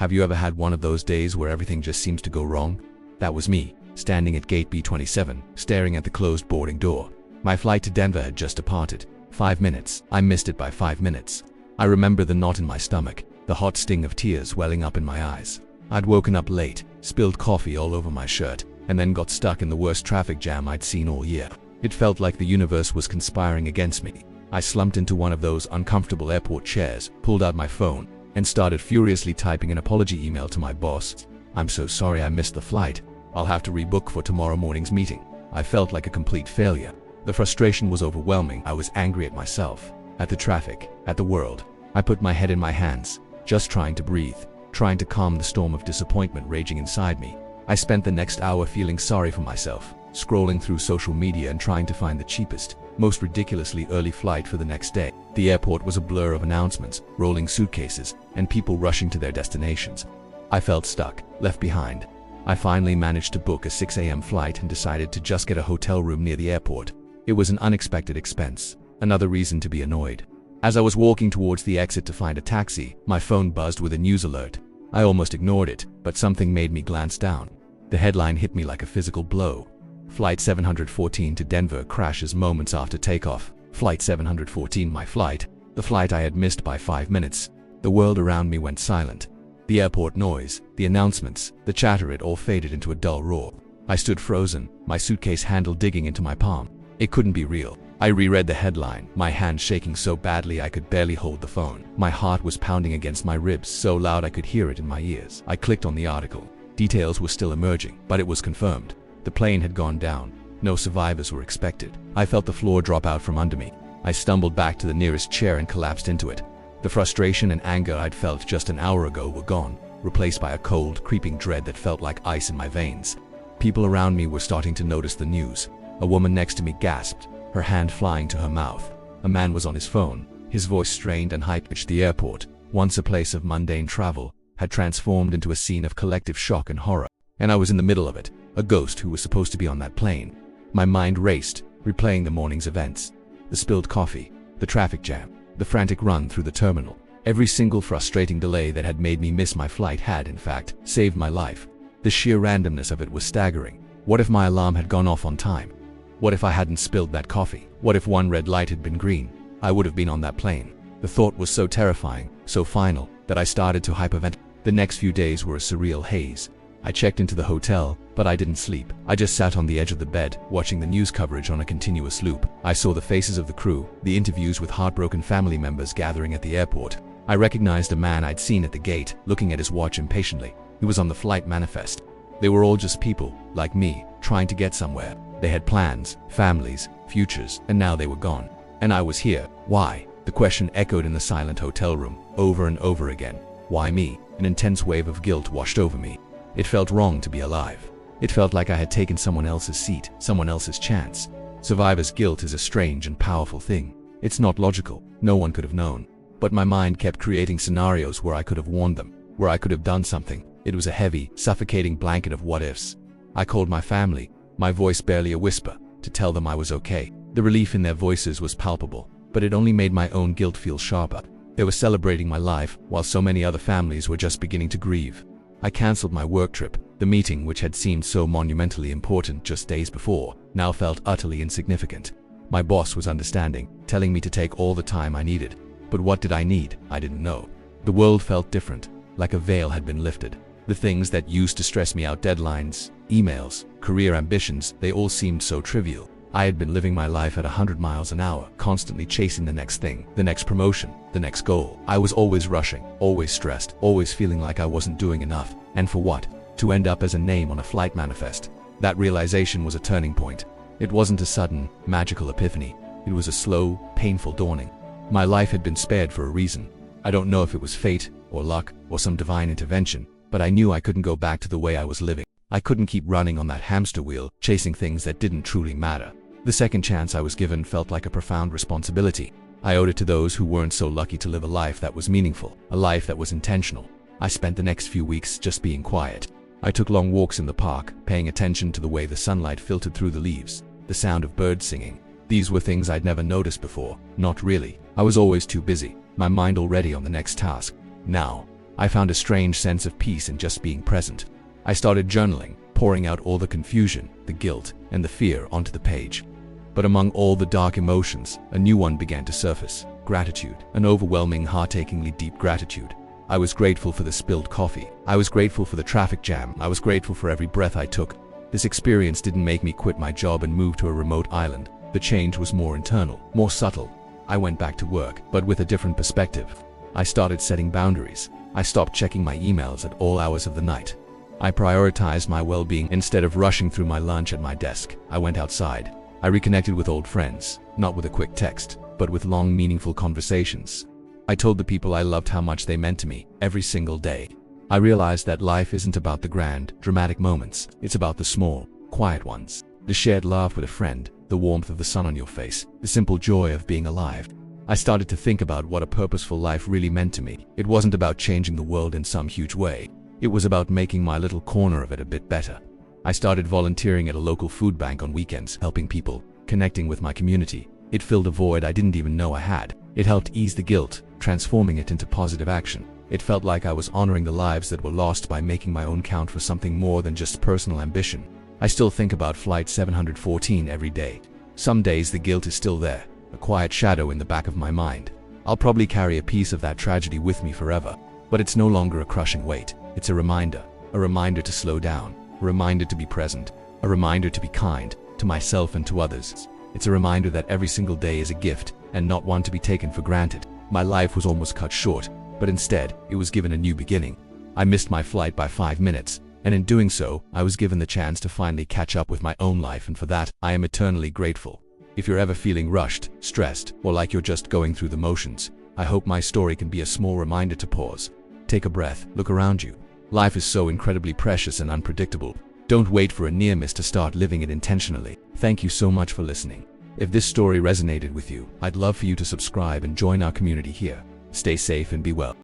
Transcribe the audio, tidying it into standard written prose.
Have you ever had one of those days where everything just seems to go wrong? That was me, standing at gate B27, staring at the closed boarding door. My flight to Denver had just departed. 5 minutes. I missed it by 5 minutes. I remember the knot in my stomach, the hot sting of tears welling up in my eyes. I'd woken up late, spilled coffee all over my shirt, and then got stuck in the worst traffic jam I'd seen all year. It felt like the universe was conspiring against me. I slumped into one of those uncomfortable airport chairs, pulled out my phone, and started furiously typing an apology email to my boss. "I'm so sorry I missed the flight. I'll have to rebook for tomorrow morning's meeting." I felt like a complete failure. The frustration was overwhelming. I was angry at myself, at the traffic, at the world. I put my head in my hands, just trying to breathe, trying to calm the storm of disappointment raging inside me. I spent the next hour feeling sorry for myself, scrolling through social media and trying to find the cheapest, most ridiculously early flight for the next day. The airport was a blur of announcements, rolling suitcases, and people rushing to their destinations. I felt stuck, left behind. I finally managed to book a 6 a.m. flight and decided to just get a hotel room near the airport. It was an unexpected expense, another reason to be annoyed. As I was walking towards the exit to find a taxi, my phone buzzed with a news alert. I almost ignored it, but something made me glance down. The headline hit me like a physical blow. Flight 714 to Denver crashes moments after takeoff. Flight 714, my flight. The flight I had missed by 5 minutes. The world around me went silent. The airport noise, the announcements, the chatter, it all faded into a dull roar. I stood frozen, my suitcase handle digging into my palm. It couldn't be real. I reread the headline, my hand shaking so badly I could barely hold the phone. My heart was pounding against my ribs so loud I could hear it in my ears. I clicked on the article. Details were still emerging, but it was confirmed. The plane had gone down. No survivors were expected. I felt the floor drop out from under me. I stumbled back to the nearest chair and collapsed into it. The frustration and anger I'd felt just an hour ago were gone, replaced by a cold, creeping dread that felt like ice in my veins. People around me were starting to notice the news. A woman next to me gasped, her hand flying to her mouth. A man was on his phone, his voice strained and high-pitched. The airport, once a place of mundane travel, had transformed into a scene of collective shock and horror. And I was in the middle of it, a ghost who was supposed to be on that plane. My mind raced, replaying the morning's events. The spilled coffee, the traffic jam, the frantic run through the terminal. Every single frustrating delay that had made me miss my flight had, in fact, saved my life. The sheer randomness of it was staggering. What if my alarm had gone off on time? What if I hadn't spilled that coffee? What if one red light had been green? I would have been on that plane. The thought was so terrifying, so final, that I started to hyperventilate. The next few days were a surreal haze. I checked into the hotel, but I didn't sleep. I just sat on the edge of the bed, watching the news coverage on a continuous loop. I saw the faces of the crew, the interviews with heartbroken family members gathering at the airport. I recognized a man I'd seen at the gate, looking at his watch impatiently. He was on the flight manifest. They were all just people, like me, trying to get somewhere. They had plans, families, futures, and now they were gone. And I was here. Why? The question echoed in the silent hotel room, over and over again. Why me? An intense wave of guilt washed over me. It felt wrong to be alive. It felt like I had taken someone else's seat, someone else's chance. Survivor's guilt is a strange and powerful thing. It's not logical. No one could have known. But my mind kept creating scenarios where I could have warned them, where I could have done something. It was a heavy, suffocating blanket of what-ifs. I called my family, my voice barely a whisper, to tell them I was okay. The relief in their voices was palpable, but it only made my own guilt feel sharper. They were celebrating my life, while so many other families were just beginning to grieve. I cancelled my work trip. The meeting, which had seemed so monumentally important just days before, now felt utterly insignificant. My boss was understanding, telling me to take all the time I needed. But what did I need? I didn't know. The world felt different, like a veil had been lifted. The things that used to stress me out, deadlines, emails, career ambitions, they all seemed so trivial. I had been living my life at 100 miles an hour, constantly chasing the next thing, the next promotion, the next goal. I was always rushing, always stressed, always feeling like I wasn't doing enough. And for what? To end up as a name on a flight manifest. That realization was a turning point. It wasn't a sudden, magical epiphany. It was a slow, painful dawning. My life had been spared for a reason. I don't know if it was fate, or luck, or some divine intervention, but I knew I couldn't go back to the way I was living. I couldn't keep running on that hamster wheel, chasing things that didn't truly matter. The second chance I was given felt like a profound responsibility. I owed it to those who weren't so lucky to live a life that was meaningful, a life that was intentional. I spent the next few weeks just being quiet. I took long walks in the park, paying attention to the way the sunlight filtered through the leaves, the sound of birds singing. These were things I'd never noticed before. Not really. I was always too busy, my mind already on the next task. Now, I found a strange sense of peace in just being present. I started journaling, pouring out all the confusion, the guilt, and the fear onto the page. But among all the dark emotions, a new one began to surface: gratitude, an overwhelming, heart-achingly deep gratitude. I was grateful for the spilled coffee. I was grateful for the traffic jam. I was grateful for every breath I took. This experience didn't make me quit my job and move to a remote island. The change was more internal, more subtle. I went back to work, but with a different perspective. I started setting boundaries. I stopped checking my emails at all hours of the night. I prioritized my well-being instead of rushing through my lunch at my desk. I went outside. I reconnected with old friends, not with a quick text, but with long, meaningful conversations. I told the people I loved how much they meant to me every single day. I realized that life isn't about the grand, dramatic moments. It's about the small, quiet ones. The shared laugh with a friend, the warmth of the sun on your face, the simple joy of being alive. I started to think about what a purposeful life really meant to me. It wasn't about changing the world in some huge way. It was about making my little corner of it a bit better. I started volunteering at a local food bank on weekends, helping people, connecting with my community. It filled a void I didn't even know I had. It helped ease the guilt, transforming it into positive action. It felt like I was honoring the lives that were lost by making my own count for something more than just personal ambition. I still think about Flight 714 every day. Some days the guilt is still there, a quiet shadow in the back of my mind. I'll probably carry a piece of that tragedy with me forever, but it's no longer a crushing weight. It's a reminder to slow down, a reminder to be present, a reminder to be kind to myself and to others. It's a reminder that every single day is a gift and not one to be taken for granted. My life was almost cut short, but instead, it was given a new beginning. I missed my flight by 5 minutes, and in doing so, I was given the chance to finally catch up with my own life, and for that, I am eternally grateful. If you're ever feeling rushed, stressed, or like you're just going through the motions, I hope my story can be a small reminder to pause. Take a breath, look around you. Life is so incredibly precious and unpredictable. Don't wait for a near miss to start living it intentionally. Thank you so much for listening. If this story resonated with you, I'd love for you to subscribe and join our community here. Stay safe and be well.